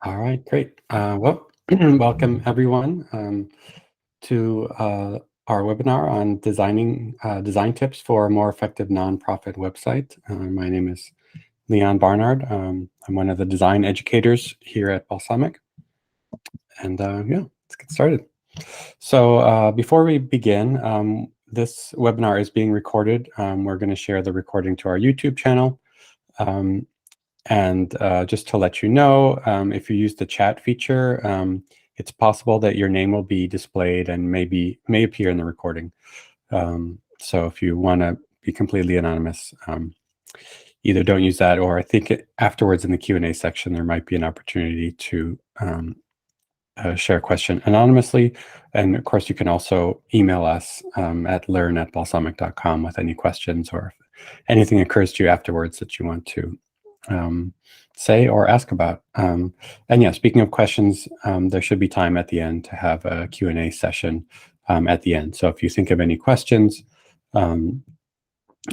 All right, great. Well, welcome everyone to our webinar on design tips for a more effective nonprofit website. My name is Leon Barnard. I'm one of the design educators here at Balsamiq. And yeah, let's get started. So before we begin, this webinar is being recorded. We're going to share the recording to our YouTube channel. And just to let you know, if you use the chat feature, it's possible that your name will be displayed and may appear in the recording. So if you want to be completely anonymous, either don't use that, or I think afterwards in the Q&A section, there might be an opportunity to share a question anonymously. And of course, you can also email us at learn@balsamiq.com with any questions, or if anything occurs to you afterwards that you want to say or ask about. And yeah, speaking of questions, there should be time at the end to have a Q&A session at the end. So if you think of any questions,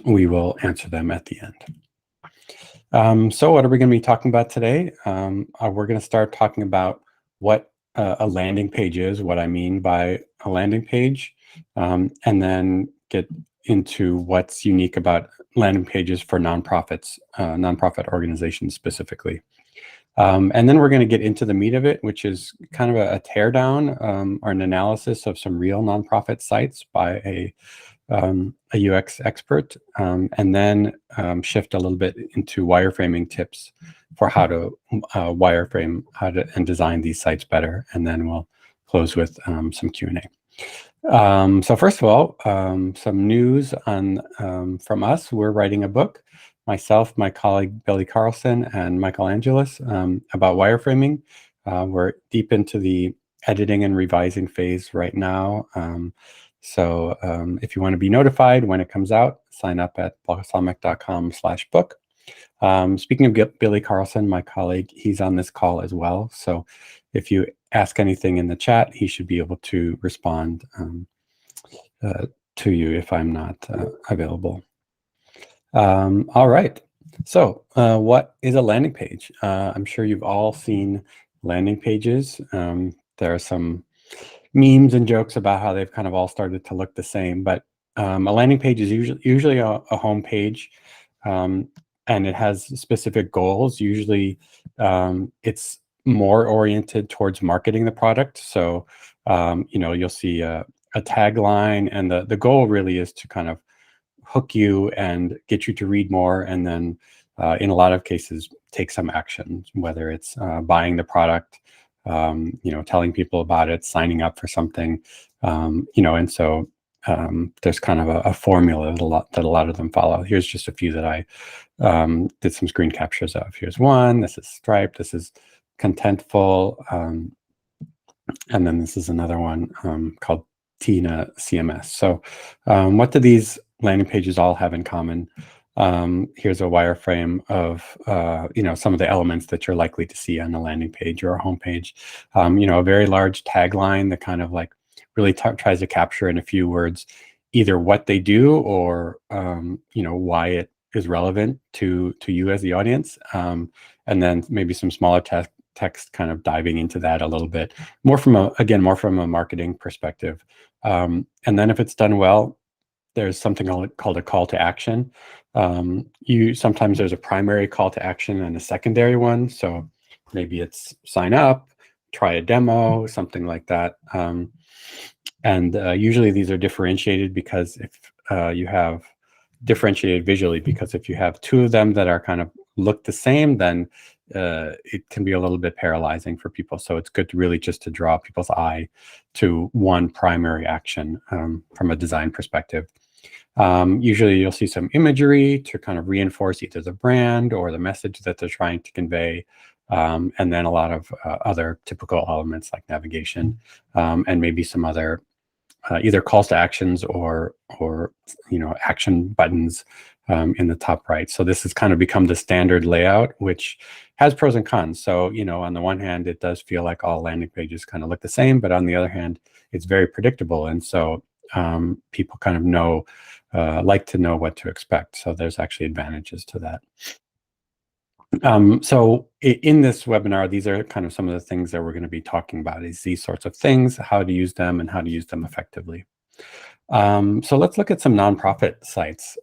we will answer them at the end. So what are we going to be talking about today? We're going to start talking about what a landing page is, what I mean by a landing page, and then get into what's unique about landing pages for nonprofits, nonprofit organizations specifically. And then we're going to get into the meat of it, which is kind of a teardown or an analysis of some real nonprofit sites by a UX expert, and then shift a little bit into wireframing tips for how to wireframe, and design these sites better. And then we'll close with some Q&A. So first of all, some news from us. We're writing a book, myself, my colleague Billy Carlson, and Michael Angelis, about wireframing. We're deep into the editing and revising phase right now. So if you want to be notified when it comes out, sign up at balsamiq.com/book. Speaking of Billy Carlson, my colleague, he's on this call as well. So if you ask anything in the chat, he should be able to respond to you if I'm not available. All right. So what is a landing page? I'm sure you've all seen landing pages. There are some memes and jokes about how they've kind of all started to look the same, but a landing page is usually a home page, and it has specific goals. Usually it's more oriented towards marketing the product. So you'll see a tagline, and the goal really is to kind of hook you and get you to read more, and then in a lot of cases take some action, whether it's buying the product, telling people about it, signing up for something, and so there's kind of a formula that a lot of them follow. Here's just a few that I did some screen captures of. Here's one. This is Stripe. This is Contentful. And then this is another one called Tina CMS. So what do these landing pages all have in common? Here's a wireframe of some of the elements that you're likely to see on a landing page or a home page. A very large tagline that kind of like really tries to capture in a few words either what they do or why it is relevant to you as the audience, and then maybe some smaller text kind of diving into that a little bit more from a marketing perspective. And then if it's done well, there's something called a call to action. Sometimes there's a primary call to action and a secondary one. So maybe it's sign up, try a demo, something like that. And usually these are differentiated because if you have differentiated visually, because if you have two of them that are kind of look the same, then it can be a little bit paralyzing for people. So it's good to really just to draw people's eye to one primary action from a design perspective. Usually you'll see some imagery to kind of reinforce either the brand or the message that they're trying to convey. And then a lot of other typical elements like navigation, and maybe some other either calls to actions or action buttons in the top right. So this has kind of become the standard layout, which has pros and cons. So on the one hand, it does feel like all landing pages kind of look the same, but on the other hand, it's very predictable, and so people kind of like to know what to expect. So there's actually advantages to that. So in this webinar, these are kind of some of the things that we're going to be talking about, is these sorts of things, how to use them and how to use them effectively. So let's look at some nonprofit sites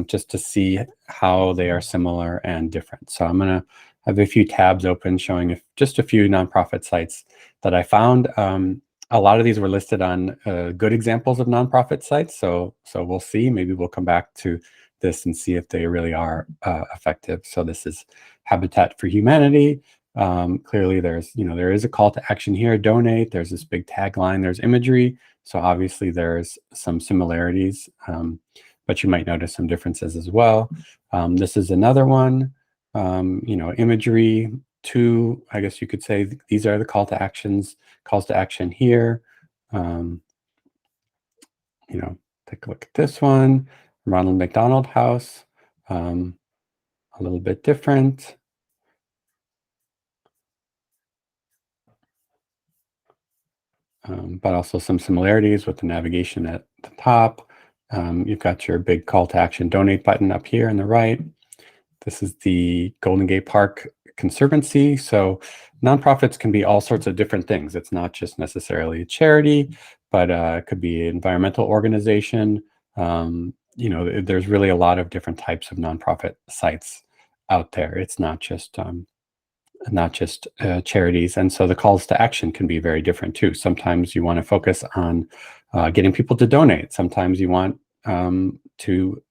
just to see how they are similar and different. So I'm going to have a few tabs open showing just a few nonprofit sites that I found. A lot of these were listed on good examples of nonprofit sites. So we'll see. Maybe we'll come back to this and see if they really are effective. So this is Habitat for Humanity. Clearly, there is a call to action here. Donate. There's this big tagline. There's Imagery. So obviously there's some similarities, but you might notice some differences as well. This is another one, Imagery 2, I guess you could say these are the calls to action here. Take a look at this one, Ronald McDonald House, a little bit different. But also some similarities with the navigation at the top. You've got your big call to action donate button up here on the right. This is the Golden Gate Park Conservancy. So nonprofits can be all sorts of different things. It's not just necessarily a charity, but it could be an environmental organization. There's really a lot of different types of nonprofit sites out there. It's not just charities. And so the calls to action can be very different too. Sometimes you want to focus on getting people to donate. Sometimes you want to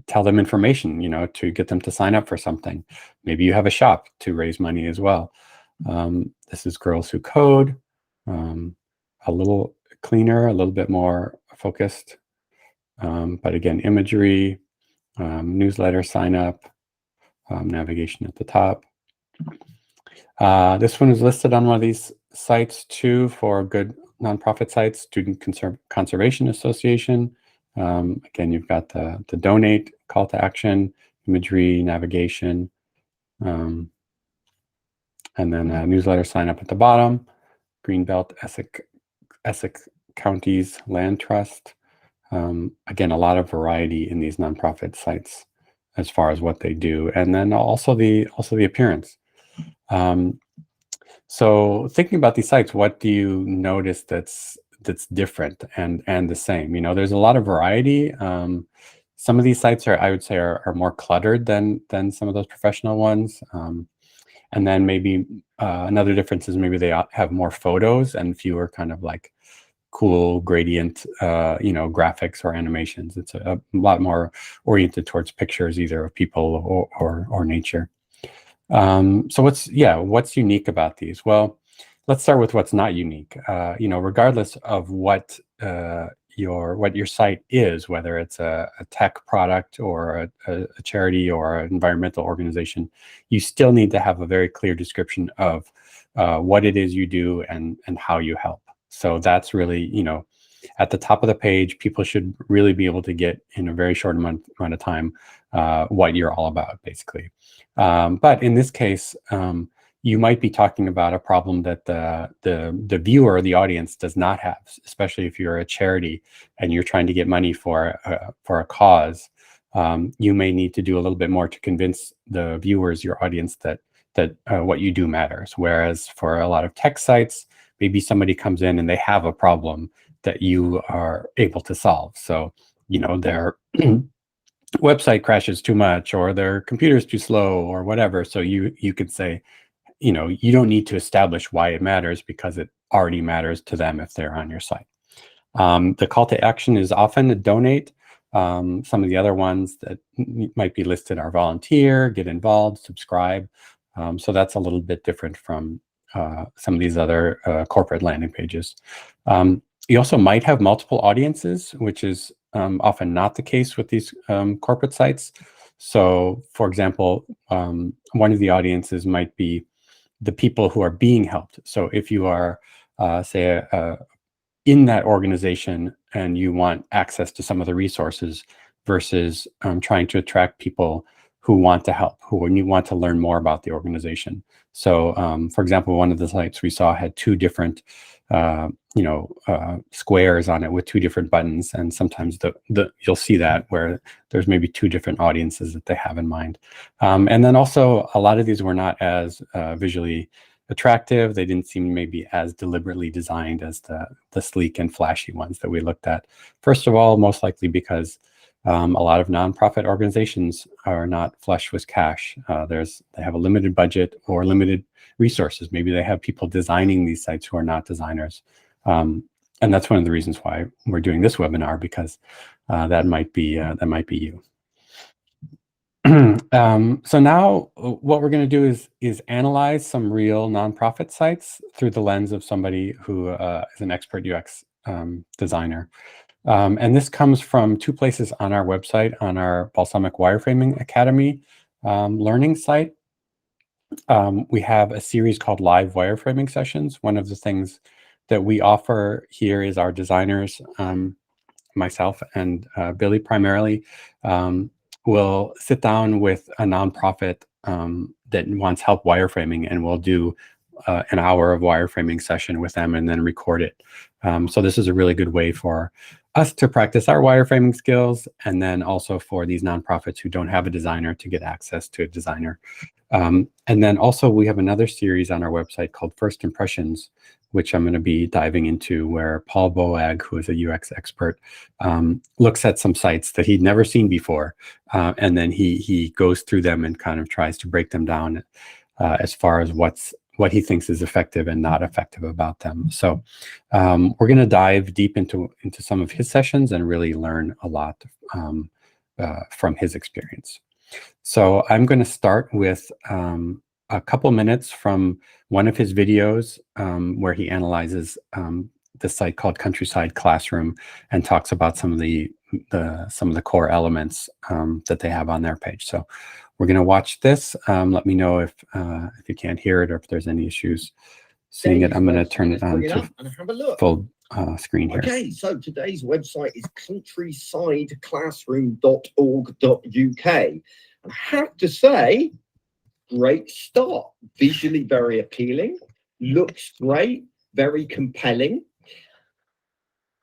tell them information, to get them to sign up for something. Maybe you have a shop to raise money as well. This is Girls Who Code, a little cleaner, a little bit more focused. But again, Imagery, newsletter sign up, navigation at the top. This one is listed on one of these sites too for good nonprofit sites, Student Conservation Association. Again, you've got the donate, call to action, Imagery, navigation, and then a newsletter sign up at the bottom, Greenbelt Essex Counties Land Trust. Again, a lot of variety in these nonprofit sites as far as what they do, and then also the appearance. So thinking about these sites, what do you notice that's different and the same? There's a lot of variety. Some of these sites I would say are more cluttered than some of those professional ones. And then maybe another difference is maybe they have more photos and fewer kind of like cool gradient, graphics or animations. It's a lot more oriented towards pictures, either of people or nature. So what's unique about these? Well, let's start with what's not unique. Regardless of what your site is, whether it's a tech product or a charity or an environmental organization, you still need to have a very clear description of what it is you do and how you help. So that's really, at the top of the page, people should really be able to get in a very short amount of time what you're all about, basically. But in this case, you might be talking about a problem that the viewer or the audience does not have, especially if you're a charity and you're trying to get money for a cause. You may need to do a little bit more to convince the viewers, your audience, that what you do matters. Whereas for a lot of tech sites, maybe somebody comes in and they have a problem that you are able to solve. So, their website crashes too much, or their computer's too slow, or whatever. So you could say, you don't need to establish why it matters because it already matters to them if they're on your site. The call to action is often a donate. Some of the other ones that might be listed are volunteer, get involved, subscribe. So that's a little bit different from some of these other corporate landing pages. You also might have multiple audiences, which is often not the case with these corporate sites. So, for example, one of the audiences might be the people who are being helped. So if you are, say, in that organization and you want access to some of the resources versus trying to attract people who want to help, who want to learn more about the organization. So, for example, one of the sites we saw had two different squares on it with two different buttons, and sometimes you'll see that where there's maybe two different audiences that they have in mind. And then also a lot of these were not as visually attractive. They didn't seem maybe as deliberately designed as the sleek and flashy ones that we looked at. First of all, most likely because a lot of nonprofit organizations are not flush with cash. They have a limited budget or limited resources. Maybe they have people designing these sites who are not designers. And that's one of the reasons why we're doing this webinar, because that might be you. So now what we're going to do is analyze some real nonprofit sites through the lens of somebody who is an expert UX designer. And this comes from two places on our website, on our Balsamiq Wireframing Academy learning site. We have a series called Live Wireframing Sessions. One of the things that we offer here is our designers, myself and Billy primarily, will sit down with a nonprofit that wants help wireframing, and we'll do an hour of wireframing session with them and then record it. So this is a really good way for us to practice our wireframing skills, and then also for these nonprofits who don't have a designer to get access to a designer. And then also we have another series on our website called First Impressions, which I'm going to be diving into, where Paul Boag, who is a UX expert, looks at some sites that he'd never seen before. And then he goes through them and kind of tries to break them down as far as what he thinks is effective and not effective about them. So we're going to dive deep into some of his sessions and really learn a lot from his experience. So I'm going to start with a couple minutes from one of his videos where he analyzes the site called Countryside Classroom and talks about some of the core elements that they have on their page. So we're going to watch this. Let me know if you can't hear it or if there's any issues seeing it. I'm going to turn it on to full screen here. Okay, so today's website is countrysideclassroom.org.uk. I have to say, great start. Visually very appealing, looks great, very compelling.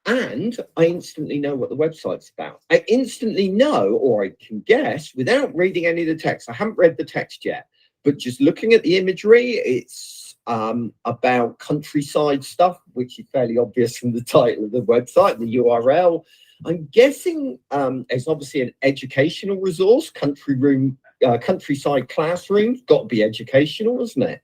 And I instantly know what the website's about. I instantly know, or I can guess, without reading any of the text. I haven't read the text yet, but just looking at the imagery, it's about countryside stuff, which is fairly obvious from the title of the website, the URL. I'm guessing it's obviously an educational resource. Countryside Classroom, got to be educational, isn't it?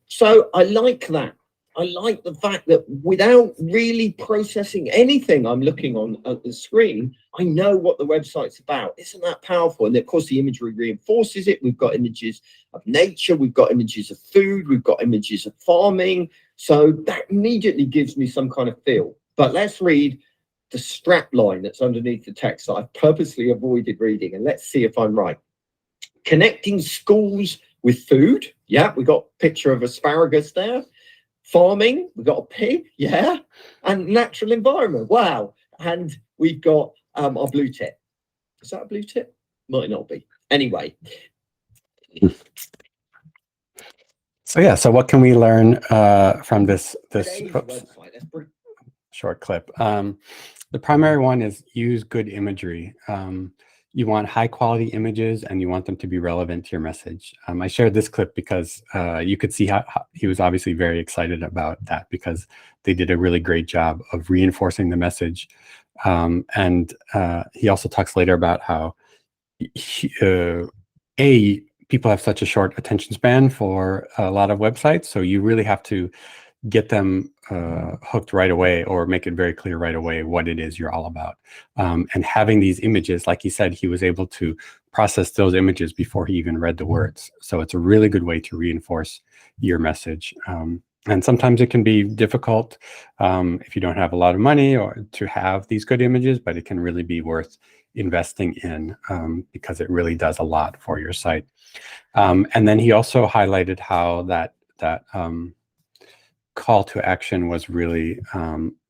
So I like that. I like the fact that without really processing anything I'm looking on at the screen, I know what the website's about. Isn't that powerful? And of course, the imagery reinforces it. We've got images of nature, we've got images of food, we've got images of farming. So that immediately gives me some kind of feel. But let's read the strap line that's underneath the text that I've purposely avoided reading. And let's see if I'm right. Connecting schools with food. Yeah, we got a picture of asparagus there. Farming, we've got a pig, yeah, and natural environment, wow. And we've got our blue tip. Is that a blue tip? Might not be. Anyway. So yeah, so what can we learn from this short clip? The primary one is use good imagery. You want high quality images and you want them to be relevant to your message. I shared this clip because you could see how he was obviously very excited about that, because they did a really great job of reinforcing the message. And he also talks later about how people have such a short attention span for a lot of websites. So you really have to get them hooked right away, or make it very clear right away what it is you're all about. And having these images, like he said, he was able to process those images before he even read the words. So it's a really good way to reinforce your message. And sometimes it can be difficult if you don't have a lot of money or to have these good images, but it can really be worth investing in because it really does a lot for your site. And then he also highlighted how that call to action was really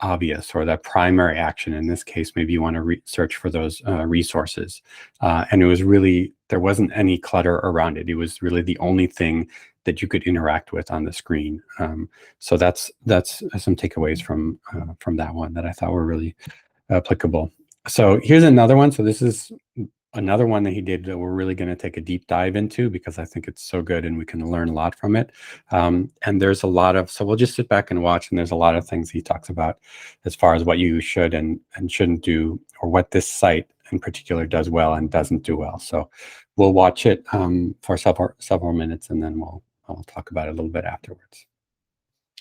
obvious, or that primary action. In this case, maybe you want to search for those resources. And it was really, there wasn't any clutter around it. It was really the only thing that you could interact with on the screen. So that's some takeaways from that one that I thought were really applicable. So here's another one. So this is another one that he did that we're really going to take a deep dive into, because I think it's so good and we can learn a lot from it. And there's a lot of, so we'll just sit back and watch, and there's a lot of things he talks about as far as what you should and shouldn't do, or what this site in particular does well and doesn't do well. So we'll watch it for several minutes, and then I'll talk about it a little bit afterwards.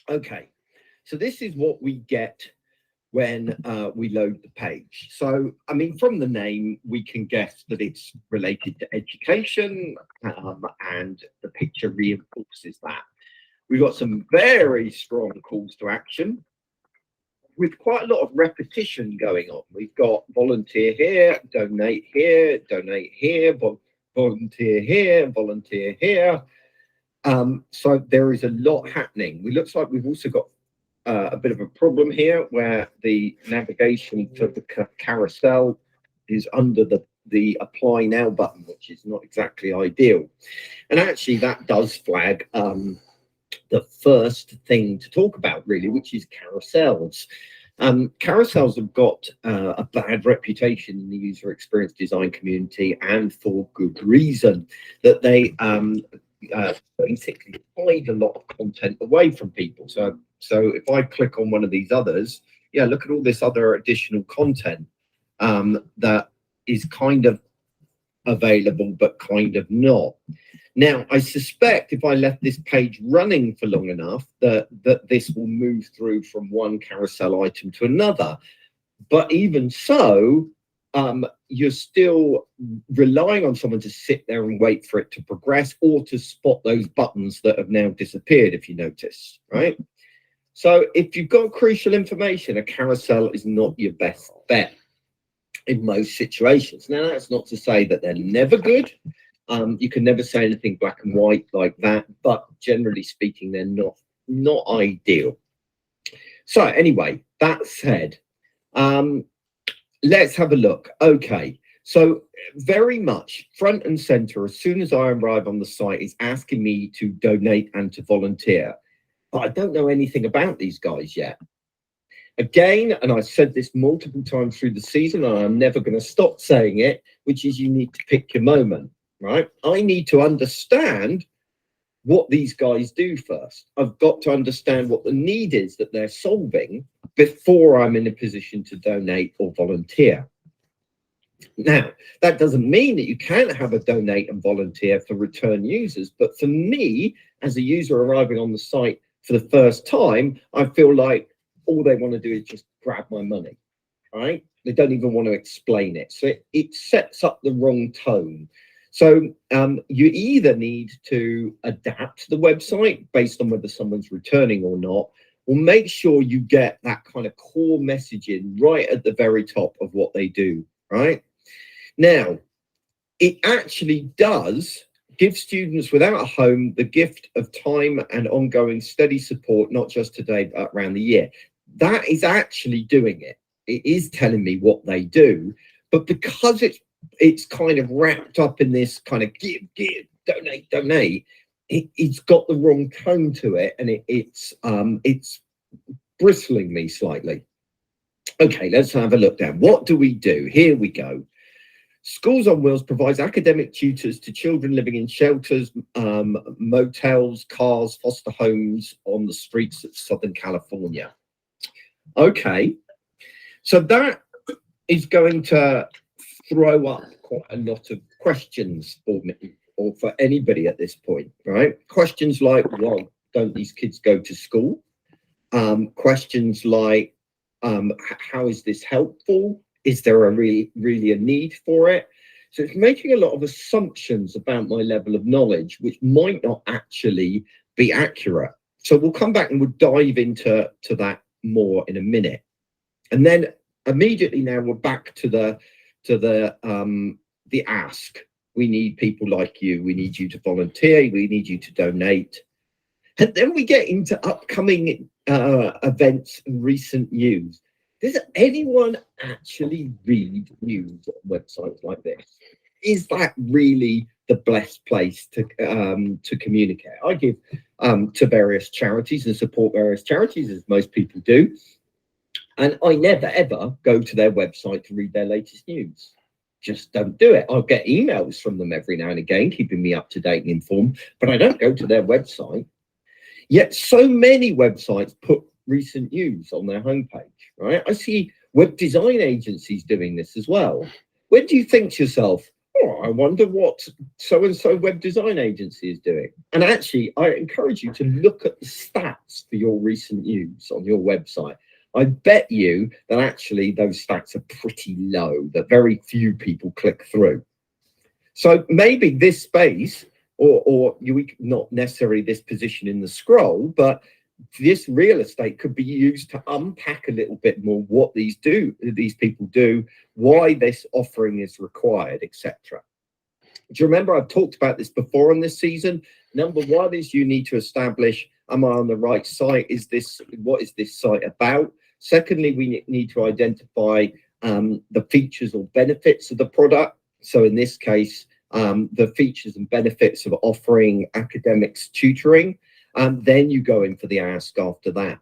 Okay, so this is what we get when we load the page. So, I mean, from the name, we can guess that it's related to education, and the picture reinforces that. We've got some very strong calls to action with quite a lot of repetition going on. We've got volunteer here, donate here, volunteer here, volunteer here. So there is a lot happening. It looks like we've also got a bit of a problem here, where the navigation for the carousel is under the apply now button, which is not exactly ideal. And actually that does flag the first thing to talk about, really, which is carousels. Carousels have got a bad reputation in the user experience design community, and for good reason, that they basically hide a lot of content away from people. So if I click on one of these others, yeah, look at all this other additional content that is kind of available, but kind of not. Now, I suspect if I left this page running for long enough, that this will move through from one carousel item to another. But even so, you're still relying on someone to sit there and wait for it to progress, or to spot those buttons that have now disappeared, if you notice, right? So if you've got crucial information, a carousel is not your best bet in most situations. Now, that's not to say that they're never good. You can never say anything black and white like that, but generally speaking, they're not ideal. So anyway, that said, let's have a look. Okay, so very much front and center, as soon as I arrive on the site, is asking me to donate and to volunteer. But I don't know anything about these guys yet. Again, and I've said this multiple times through the season, and I'm never going to stop saying it, which is you need to pick your moment, right? I need to understand what these guys do first. I've got to understand what the need is that they're solving before I'm in a position to donate or volunteer. Now, that doesn't mean that you can't have a donate and volunteer for return users, but for me, as a user arriving on the site for the first time, I feel like all they want to do is just grab my money, right? They don't even want to explain it. So it sets up the wrong tone. So you either need to adapt the website based on whether someone's returning or not, or make sure you get that kind of core messaging right at the very top of what they do, right? Now, it actually does give students without a home the gift of time and ongoing steady support, not just today, but around the year. That is actually doing it. It is telling me what they do, but because it's kind of wrapped up in this kind of give, donate, it's got the wrong tone to it, and it's bristling me slightly. Okay, let's have a look down. What do we do? Here we go. Schools on Wheels provides academic tutors to children living in shelters, motels, cars, foster homes on the streets of Southern California. Okay, so that is going to throw up quite a lot of questions for me, or for anybody at this point, right? Questions like, well, don't these kids go to school? Questions like, how is this helpful? Is there really a need for it? So it's making a lot of assumptions about my level of knowledge, which might not actually be accurate. So we'll come back and we'll dive into that more in a minute. And then immediately now we're back to the ask. We need people like you. We need you to volunteer. We need you to donate. And then we get into upcoming events and recent news. Does anyone actually read news on websites like this? is that really the best place to communicate? I give to various charities and support various charities, as most people do. And I never, ever go to their website to read their latest news. Just don't do it. I'll get emails from them every now and again, keeping me up to date and informed, but I don't go to their website. Yet so many websites put recent news on their homepage, right? I see web design agencies doing this as well. When do you think to yourself, oh, I wonder what so-and-so web design agency is doing? And actually, I encourage you to look at the stats for your recent news on your website. I bet you that actually those stats are pretty low, that very few people click through. So maybe this space, or you not necessarily this position in the scroll, but this real estate could be used to unpack a little bit more what these people do, why this offering is required, etc. Do you remember I've talked about this before in this season? Number one is you need to establish, am I on the right site? What is this site about? Secondly, we need to identify the features or benefits of the product. So in this case, the features and benefits of offering academics tutoring. And then you go in for the ask after that.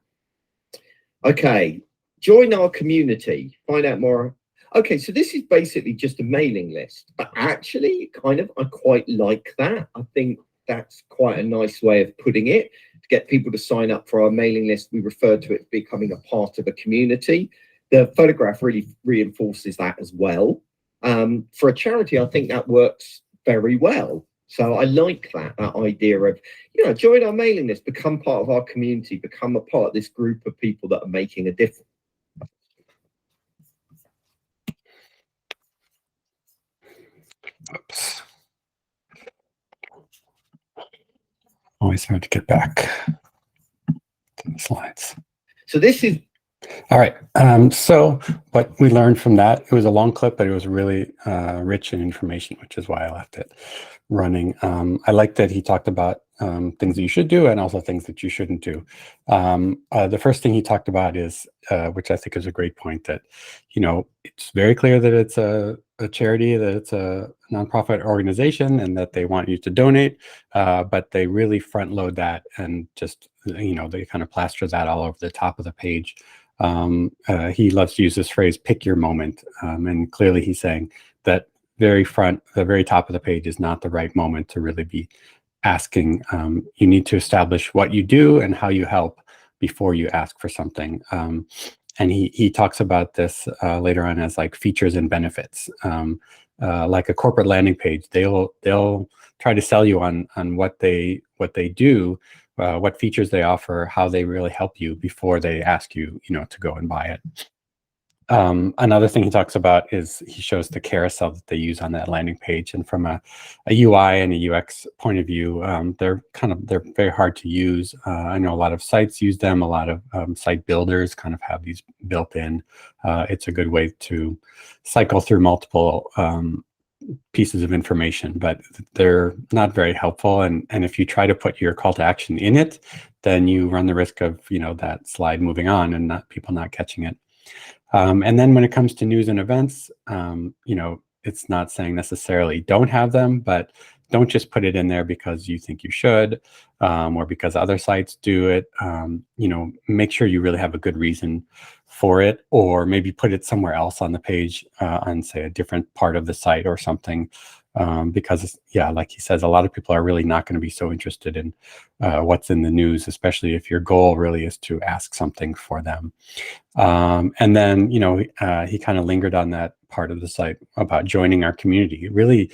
Okay, join our community, find out more. Okay, so this is basically just a mailing list, but actually I quite like that. I think that's quite a nice way of putting it. To get people to sign up for our mailing list, we refer to it as becoming a part of a community. The photograph really reinforces that as well. For a charity, I think that works very well. So I like that idea of, join our mailing list, become part of our community, become a part of this group of people that are making a difference. Oops. Always hard to get back to the slides. So this is all right. So what we learned from that, it was a long clip, but it was really rich in information, which is why I left it running. I like that he talked about things that you should do and also things that you shouldn't do. The first thing he talked about is, which I think is a great point, that, it's very clear that it's a charity, that it's a nonprofit organization, and that they want you to donate, but they really front load that and just, they kind of plaster that all over the top of the page. He loves to use this phrase, pick your moment. And clearly he's saying that the very top of the page is not the right moment to really be asking. You need to establish what you do and how you help before you ask for something. And he talks about this later on as like features and benefits. Like a corporate landing page, they'll try to sell you on what they do, what features they offer, how they really help you before they ask you, to go and buy it. Another thing he talks about is he shows the carousel that they use on that landing page, and from a UI and a UX point of view, they're very hard to use. I know a lot of sites use them. A lot of site builders kind of have these built in. It's a good way to cycle through multiple pieces of information, but they're not very helpful. And if you try to put your call to action in it, then you run the risk of that slide moving on and people not catching it. And then when it comes to news and events, it's not saying necessarily don't have them, but don't just put it in there because you think you should, or because other sites do it. Make sure you really have a good reason for it, or maybe put it somewhere else on the page, on say a different part of the site or something. Because like he says, a lot of people are really not going to be so interested in what's in the news, especially if your goal really is to ask something for them. And then, he kind of lingered on that part of the site about joining our community. Really,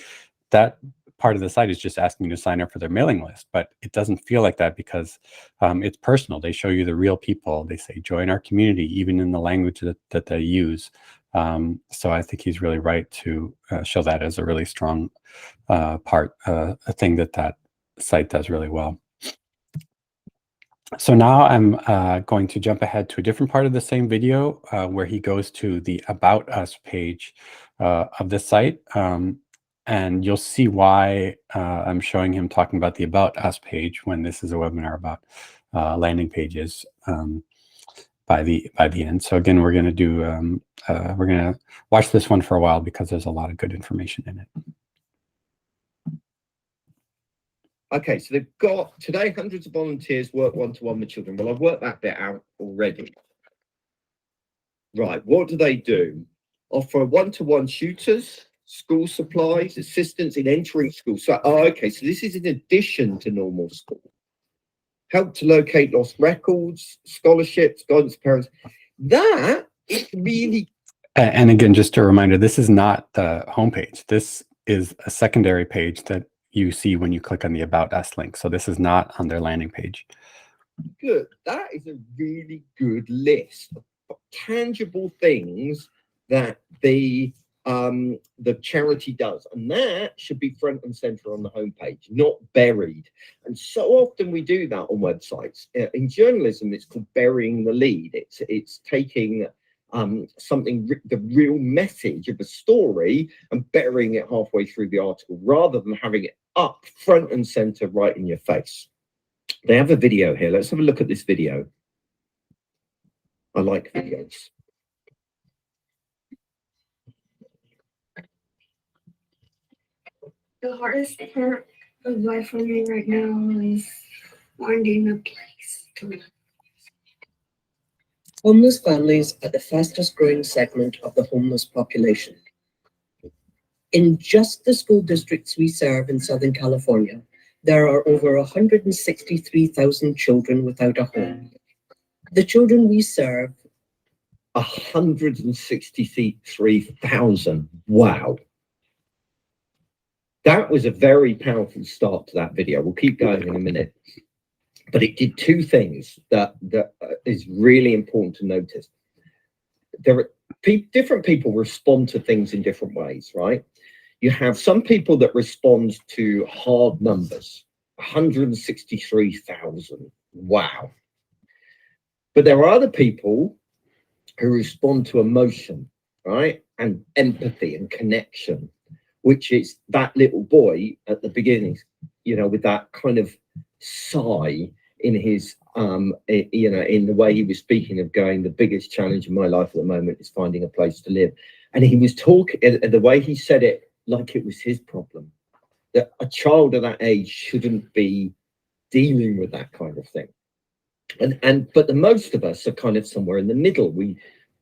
that part of the site is just asking you to sign up for their mailing list, but it doesn't feel like that because it's personal. They show you the real people. They say, join our community, even in the language that they use. So I think he's really right to show that as a really strong part, a thing that site does really well. So now I'm going to jump ahead to a different part of the same video where he goes to the About Us page of the site. And you'll see why I'm showing him talking about the About Us page when this is a webinar about landing pages by the end. So again, we're going to watch this one for a while because there's a lot of good information in it. Okay, so they've got today hundreds of volunteers work one-to-one with children. Well, I've worked that bit out already. Right, what do? Offer one-to-one tutors, school supplies, assistance in entering school. So, okay, so this is in addition to normal school. Help to locate lost records, scholarships, guidance to parents. That is really. And again, just a reminder, this is not the homepage. This is a secondary page that you see when you click on the About Us link. So this is not on their landing page. Good. That is a really good list of tangible things that the charity does, and that should be front and center on the homepage, not buried. And so often we do that on websites. In journalism, it's called burying the lead. It's taking something, the real message of a story, and burying it halfway through the article, rather than having it up front and center right in your face. They have a video here. Let's have a look at this video. I like videos. The hardest part of Wireframing right now is finding a place to live. Homeless families are the fastest growing segment of the homeless population. In just the school districts we serve in Southern California, there are over 163,000 children without a home. The children we serve. 163,000. Wow. That was a very powerful start to that video. We'll keep going in a minute. But it did two things that is really important to notice. There are different people respond to things in different ways, right? You have some people that respond to hard numbers, 163,000. Wow. But there are other people who respond to emotion, right? And empathy and connection, which is that little boy at the beginning, you know, with that kind of sigh in his, you know, in the way he was speaking of going, the biggest challenge in my life at the moment is finding a place to live. And he was talking, the way he said it, like it was his problem, that a child of that age shouldn't be dealing with that kind of thing. But the most of us are kind of somewhere in the middle. We,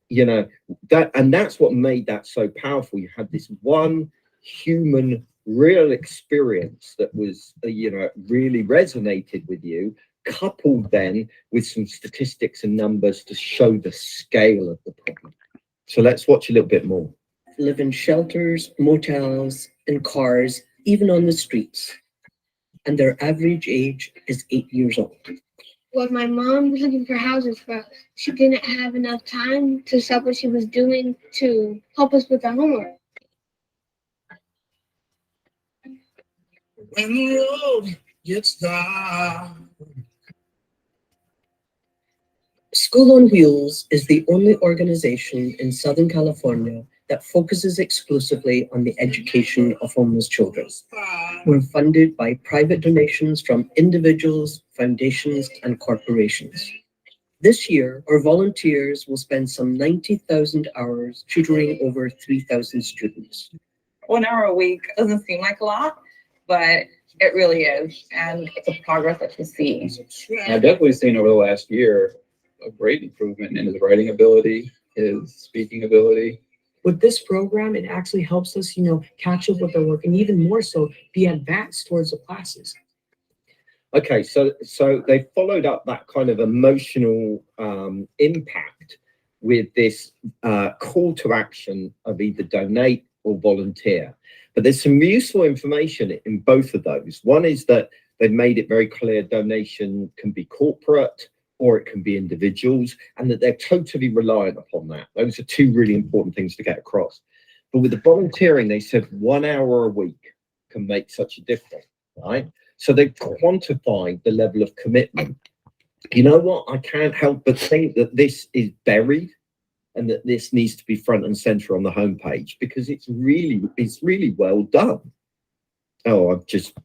you know, that's what made that so powerful. You had this one human, real experience that was, you know, really resonated with you, coupled then with some statistics and numbers to show the scale of the problem. So let's watch a little bit more. Live in shelters, motels, in cars, even on the streets. And their average age is 8 years old. When my mom was looking for houses for us, she didn't have enough time to stop what she was doing to help us with our homework. When the road gets dark. School on Wheels is the only organization in Southern California that focuses exclusively on the education of homeless children. We're funded by private donations from individuals, foundations, and corporations. This year, our volunteers will spend some 90,000 hours tutoring over 3,000 students. 1 hour a week doesn't seem like a lot, but it really is. And it's a progress that you see. I've definitely seen over the last year a great improvement in his writing ability, his speaking ability. With this program, it actually helps us, catch up with their work, and even more so, be advanced towards the classes. Okay, so they followed up that kind of emotional impact with this call to action of either donate or volunteer. But there's some useful information in both of those. One is that they've made it very clear donation can be corporate or it can be individuals, and that they're totally reliant upon that. Those are two really important things to get across. But with the volunteering, they said 1 hour a week can make such a difference, right? So they've quantified the level of commitment. You know what? I can't help but think that this is buried and that this needs to be front and center on the homepage, because it's really well done. Oh, I've just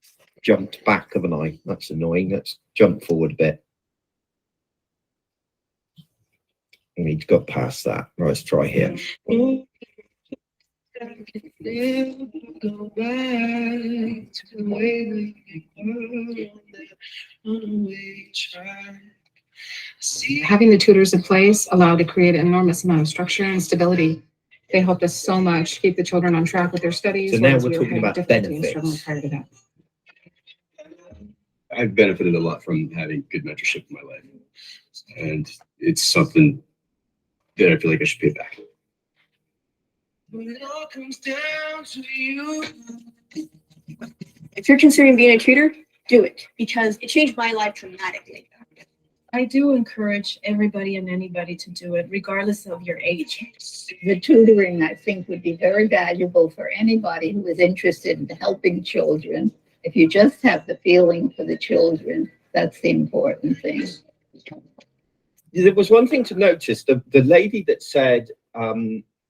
jumped back, haven't I? That's annoying. Let's jump forward a bit. We need to go past that. Let's try here. Never go back to the way we were on we tried. Having the tutors in place allowed to create an enormous amount of structure and stability. They helped us so much keep the children on track with their studies. So now whereas we're we were talking having about difficulty and struggling benefits. prior to that. I've benefited a lot from having good mentorship in my life. And it's something that I feel like I should pay back. When it all comes down to you. If you're considering being a tutor, do it because it changed my life dramatically. I do encourage everybody and anybody to do it, regardless of your age. The tutoring, I think, would be very valuable for anybody who is interested in helping children. If you just have the feeling for the children, that's the important thing. There was one thing to notice, the lady that said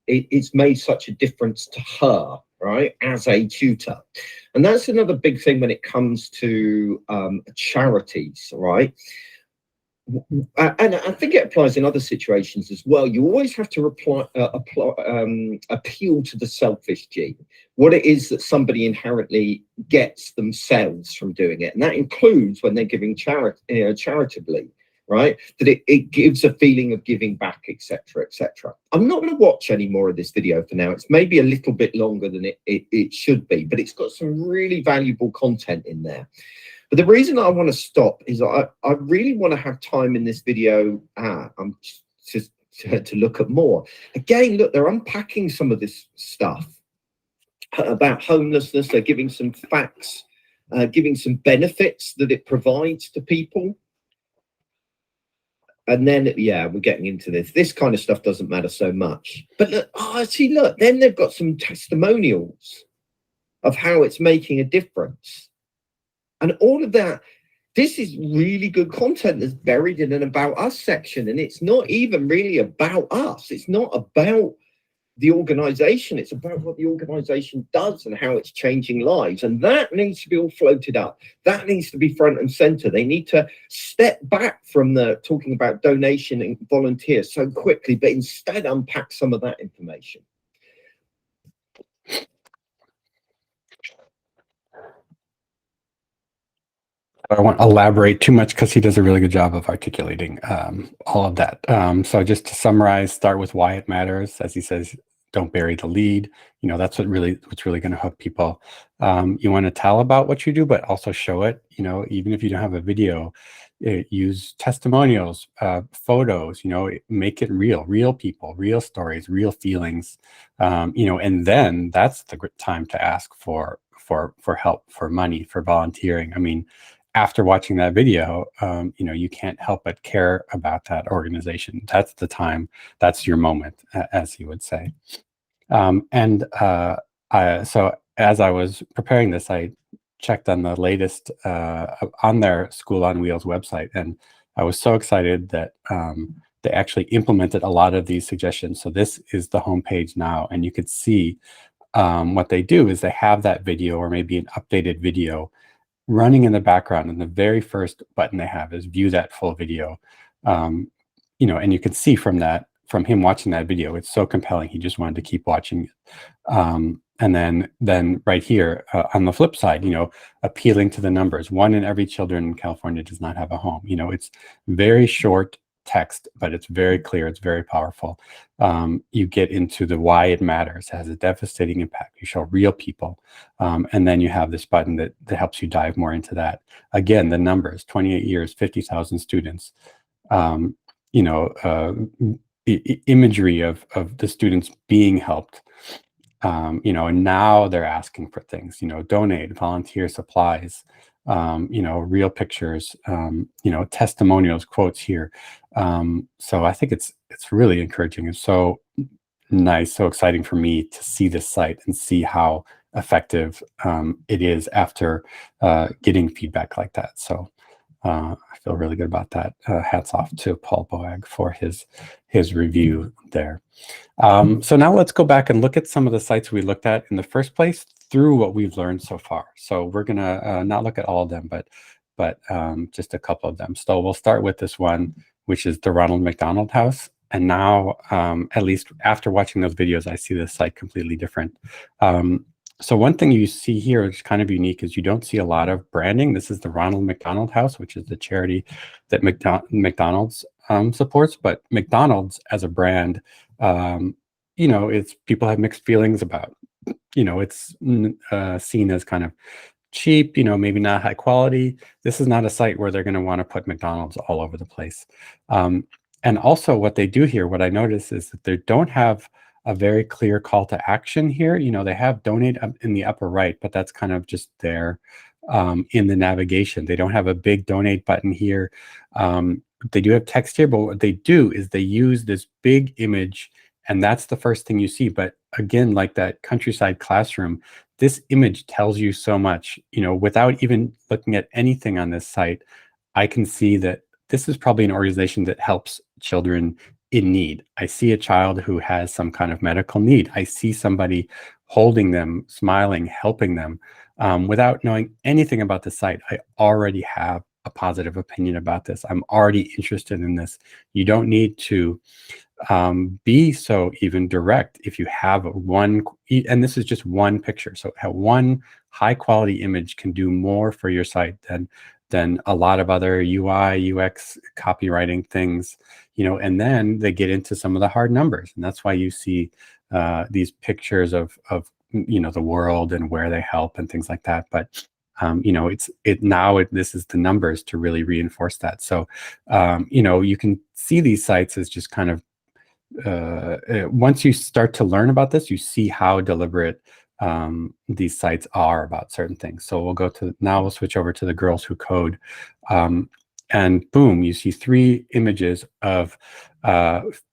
it's made such a difference to her, right, as a tutor. And that's another big thing when it comes to charities, right? And I think it applies in other situations as well. You always have to appeal to the selfish gene, what it is that somebody inherently gets themselves from doing it. And that includes when they're giving charitably, right? That it gives a feeling of giving back, etc., etc. I'm not going to watch any more of this video for now. It's maybe a little bit longer than it should be, but it's got some really valuable content in there. But the reason I want to stop is I really want to have time in this video just to look at more. Again, look, they're unpacking some of this stuff about homelessness. They're giving some facts, giving some benefits that it provides to people. And then, yeah, we're getting into this. This kind of stuff doesn't matter so much. But look, look, then they've got some testimonials of how it's making a difference. And all of that, this is really good content that's buried in an About Us section. And it's not even really about us. It's not about the organization. It's about what the organization does and how it's changing lives. And that needs to be all floated up. That needs to be front and center. They need to step back from the talking about donation and volunteers so quickly, but instead unpack some of that information. I won't elaborate too much because he does a really good job of articulating all of that. So just to summarize, start with why it matters. As he says, don't bury the lead. You know, that's what's really going to hook people. You want to tell about what you do, but also show it. You know, even if you don't have a video, use testimonials, photos. You know, make it real people, real stories, real feelings. You know, and then that's the good time to ask for help, for money, for volunteering. I mean, after watching that video, you know, you can't help but care about that organization. That's the time. That's your moment, as he would say. So as I was preparing this, I checked on the latest on their School on Wheels website, and I was so excited that they actually implemented a lot of these suggestions. So this is the homepage now, and you could see what they do is they have that video or maybe an updated video running in the background, and the very first button they have is view that full video. You know, and you can see from him watching that video, it's so compelling. He just wanted to keep watching it. And then right here on the flip side, you know, appealing to the numbers. 1 in every children in California does not have a home. You know, it's very short text, but it's very clear. It's very powerful. You get into the why it matters. It has a devastating impact. You show real people. And then you have this button that helps you dive more into that. Again, the numbers, 28 years, 50,000 students, you know, imagery of the students being helped. You know, and now they're asking for things, you know, donate, volunteer, supplies, you know, real pictures, you know, testimonials, quotes here. So I think it's really encouraging. It's so nice, so exciting for me to see this site and see how effective it is after getting feedback like that. So I feel really good about that. Hats off to Paul Boag for his review there. So now let's go back and look at some of the sites we looked at in the first place through what we've learned so far. So we're gonna not look at all of them, but just a couple of them. So we'll start with this one, which is the Ronald McDonald House. And now, at least after watching those videos, I see the site completely different. So one thing you see here, which is kind of unique, is you don't see a lot of branding. This is the Ronald McDonald House, which is the charity that McDonald's supports. But McDonald's as a brand, you know, it's people have mixed feelings about. You know, it's seen as kind of cheap, you know, maybe not high quality. This is not a site where they're going to want to put McDonald's all over the place. And also what they do here, what I notice is that they don't have a very clear call to action here. You know, they have donate up in the upper right, but that's kind of just there in the navigation. They don't have a big donate button here. They do have text here, but what they do is they use this big image, and that's the first thing you see. But again, like that countryside classroom, this image tells you so much. You know, without even looking at anything on this site, I can see that this is probably an organization that helps children in need. I see a child who has some kind of medical need. I see somebody holding them, smiling, helping them. Without knowing anything about the site, I already have a positive opinion about this. I'm already interested in this. You don't need to be so even direct if you have one, and this is just one picture. So one high quality image can do more for your site than a lot of other UI, UX copywriting things, you know, and then they get into some of the hard numbers. And that's why you see these pictures of, you know, the world and where they help and things like that. But, you know, this is the numbers to really reinforce that. So, you know, you can see these sites as just kind of, once you start to learn about this, you see how deliberate these sites are about certain things. So we'll switch over to the Girls Who Code. And boom, you see 3 images of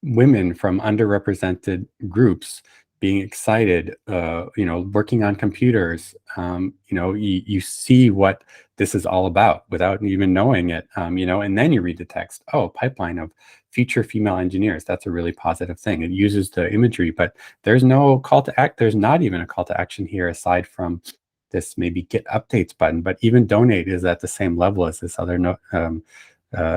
women from underrepresented groups being excited, you know, working on computers. You know, you see what this is all about without even knowing it, you know, and then you read the text. Oh, pipeline of future female engineers. That's a really positive thing. It uses the imagery, but there's no call to act. There's not even a call to action here aside from this maybe get updates button, but even donate is at the same level as this other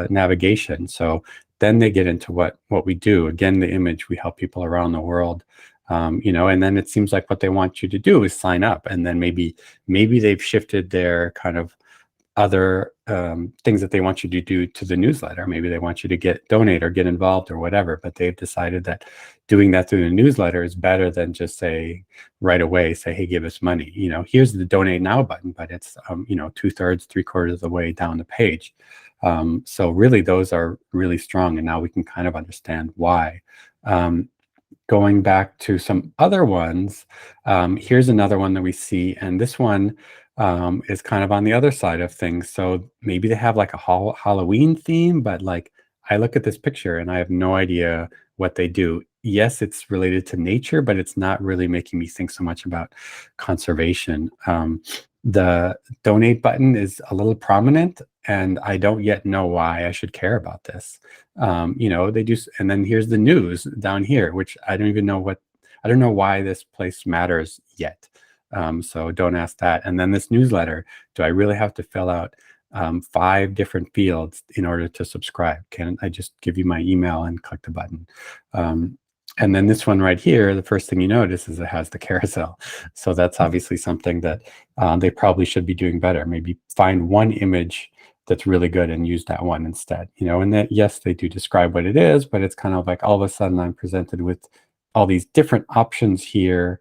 navigation. So then they get into what we do. Again, the image, we help people around the world. You know, and then it seems like what they want you to do is sign up, and then maybe they've shifted their kind of other things that they want you to do to the newsletter. Maybe they want you to donate or get involved or whatever, but they've decided that doing that through the newsletter is better than just right away say, hey, give us money. You know, here's the donate now button, but it's, you know, 2/3, 3/4 of the way down the page. So really those are really strong. And now we can kind of understand why. Going back to some other ones, here's another one that we see, and this one is kind of on the other side of things. So maybe they have like a Halloween theme, but like I look at this picture and I have no idea what they do. Yes, it's related to nature, but it's not really making me think so much about conservation. The donate button is a little prominent, and I don't yet know why I should care about this. You know, they do, and then here's the news down here, which I don't know why this place matters yet. So don't ask that. And then this newsletter, do I really have to fill out 5 different fields in order to subscribe? Can I just give you my email and click the button? And then this one right here, the first thing you notice is it has the carousel. So that's obviously something that they probably should be doing better. Maybe find one image that's really good and use that one instead. You know, and that, yes, they do describe what it is, but it's kind of like all of a sudden I'm presented with all these different options here,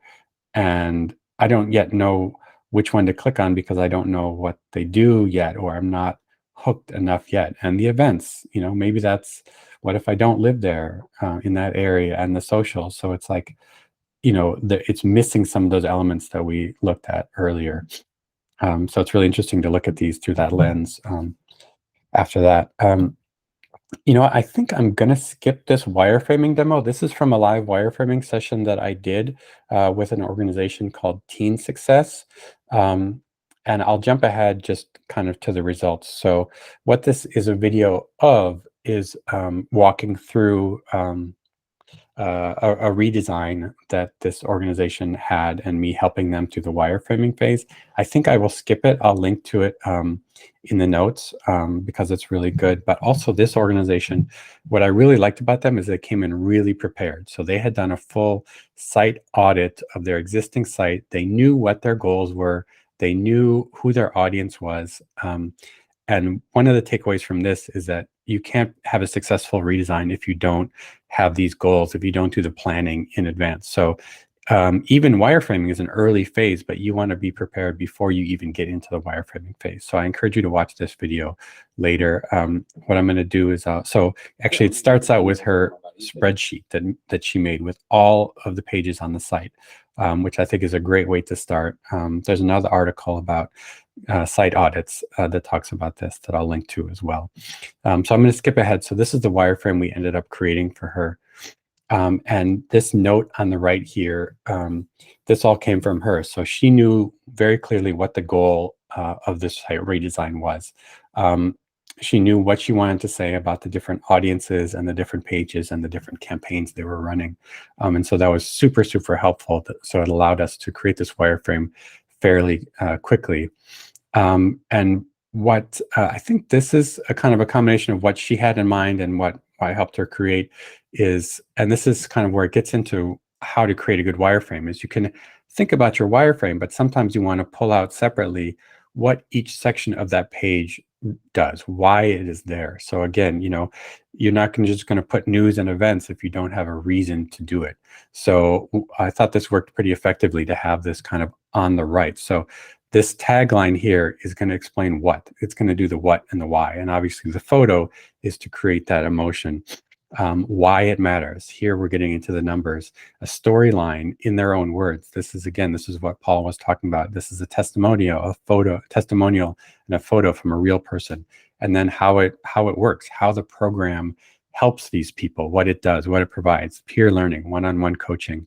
and I don't yet know which one to click on because I don't know what they do yet, or I'm not hooked enough yet. And the events, you know, maybe that's, what if I don't live there in that area, and the social. So it's like, you know, it's missing some of those elements that we looked at earlier. So it's really interesting to look at these through that lens. After that, you know, I think I'm going to skip this wireframing demo. This is from a live wireframing session that I did with an organization called Teen Success. And I'll jump ahead just kind of to the results. So what this is a video of is walking through a redesign that this organization had and me helping them through the wireframing phase. I think I will skip it. I'll link to it in the notes because it's really good. But also this organization, what I really liked about them is they came in really prepared. So they had done a full site audit of their existing site. They knew what their goals were. They knew who their audience was. And one of the takeaways from this is that you can't have a successful redesign if you don't have these goals, if you don't do the planning in advance. So even wireframing is an early phase, but you want to be prepared before you even get into the wireframing phase. So I encourage you to watch this video later. What I'm going to do is, so actually it starts out with her spreadsheet that she made with all of the pages on the site, which I think is a great way to start. There's another article about site audits that talks about this that I'll link to as well. So I'm going to skip ahead. So this is the wireframe we ended up creating for her. And this note on the right here, this all came from her. So she knew very clearly what the goal of this site redesign was. She knew what she wanted to say about the different audiences and the different pages and the different campaigns they were running. And so that was super, super helpful. So it allowed us to create this wireframe fairly quickly. And what I think this is a kind of a combination of what she had in mind and what I helped her create is, and this is kind of where it gets into how to create a good wireframe, is you can think about your wireframe, but sometimes you want to pull out separately what each section of that page does, why it is there. So again, you know, you're not just going to put news and events if you don't have a reason to do it. So I thought this worked pretty effectively to have this kind of on the right. So this tagline here is going to explain what. It's going to do the what and the why. And obviously the photo is to create that emotion. Why it matters. Here we're getting into the numbers, a storyline in their own words. This is, again, this is what Paul was talking about. This is a testimonial, and a photo from a real person. And then how it works, how the program helps these people, what it does, what it provides, peer learning, one-on-one coaching,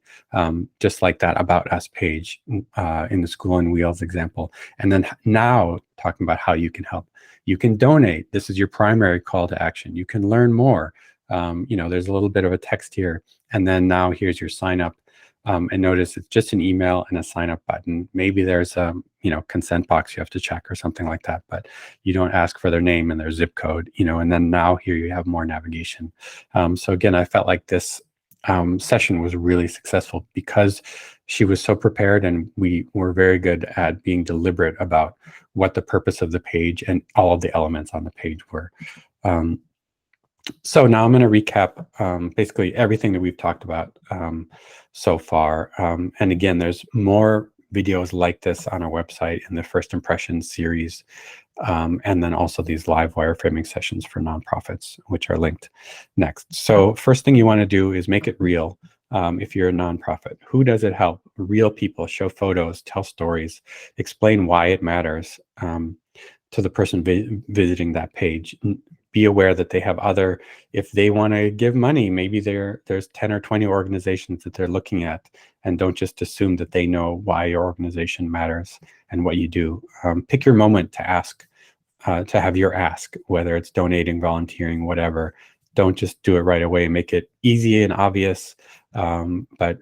just like that About Us page in the School on Wheels example. And then now talking about how you can help. You can donate. This is your primary call to action. You can learn more. You know, there's a little bit of a text here. And then now here's your sign up. And notice it's just an email and a sign up button. Maybe there's a, you know, consent box you have to check or something like that, but you don't ask for their name and their zip code, you know, and then now here you have more navigation. So again, I felt like this session was really successful because she was so prepared and we were very good at being deliberate about what the purpose of the page and all of the elements on the page were. So now I'm going to recap basically everything that we've talked about so far. And again, there's more videos like this on our website in the First Impressions series. And then also these live wireframing sessions for nonprofits, which are linked next. So first thing you want to do is make it real. If you're a nonprofit, who does it help? Real people, show photos, tell stories, explain why it matters to the person visiting that page. Be aware that they have other, if they want to give money, maybe there's 10 or 20 organizations that they're looking at, and don't just assume that they know why your organization matters and what you do. Pick your moment to ask, to have your ask, whether it's donating, volunteering, whatever. Don't just do it right away. Make it easy and obvious, but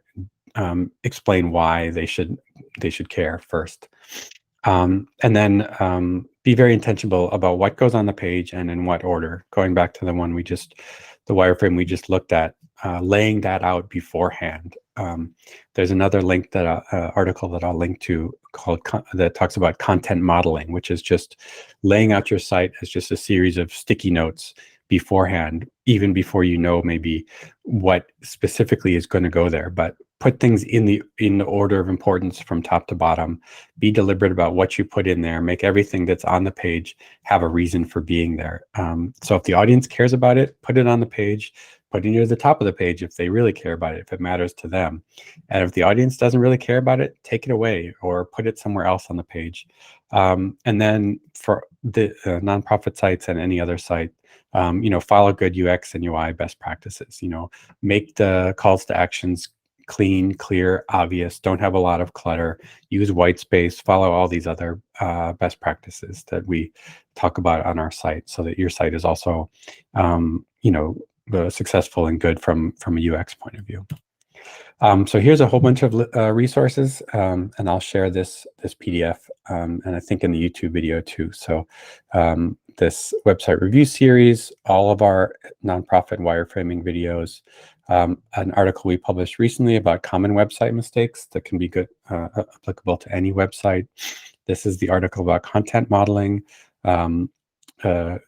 explain why they should care first. And then be very intentional about what goes on the page and in what order. Going back to the wireframe we just looked at, laying that out beforehand. There's another link article that I'll link to that talks about content modeling, which is just laying out your site as just a series of sticky notes beforehand, even before you know maybe what specifically is going to go there. But put things in the order of importance from top to bottom. Be deliberate about what you put in there. Make everything that's on the page have a reason for being there. So if the audience cares about it, put it on the page. Put it near the top of the page if they really care about it, if it matters to them. And if the audience doesn't really care about it, take it away or put it somewhere else on the page. And then for the nonprofit sites and any other site, you know, follow good UX and UI best practices. You know, make the calls to actions clean, clear, obvious. Don't have a lot of clutter. Use white space. Follow all these other best practices that we talk about on our site, so that your site is also, you know, successful and good from a UX point of view. So here's a whole bunch of resources, and I'll share this PDF, and I think in the YouTube video too. So this website review series, all of our nonprofit wireframing videos, an article we published recently about common website mistakes that can be good, applicable to any website. This is the article about content modeling, how to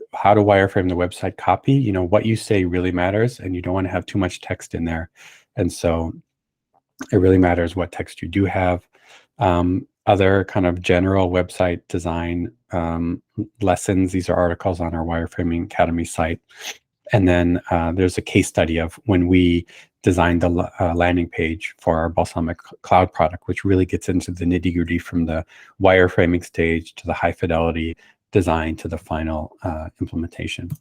wireframe the website copy. You know, what you say really matters, and you don't want to have too much text in there. And so it really matters what text you do have. Other kind of general website design lessons. These are articles on our Wireframing Academy site. And then there's a case study of when we designed the landing page for our Balsamiq cloud product, which really gets into the nitty-gritty from the wireframing stage to the high fidelity design to the final implementation.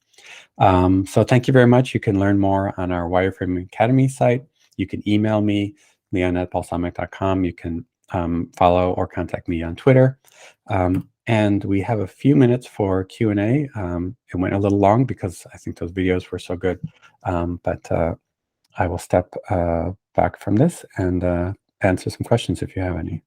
So thank you very much. You can learn more on our Wireframing Academy site. You can email me, leon@balsamiq.com. You can follow or contact me on Twitter. And we have a few minutes for Q&A. It went a little long because I think those videos were so good. But I will step back from this and answer some questions if you have any.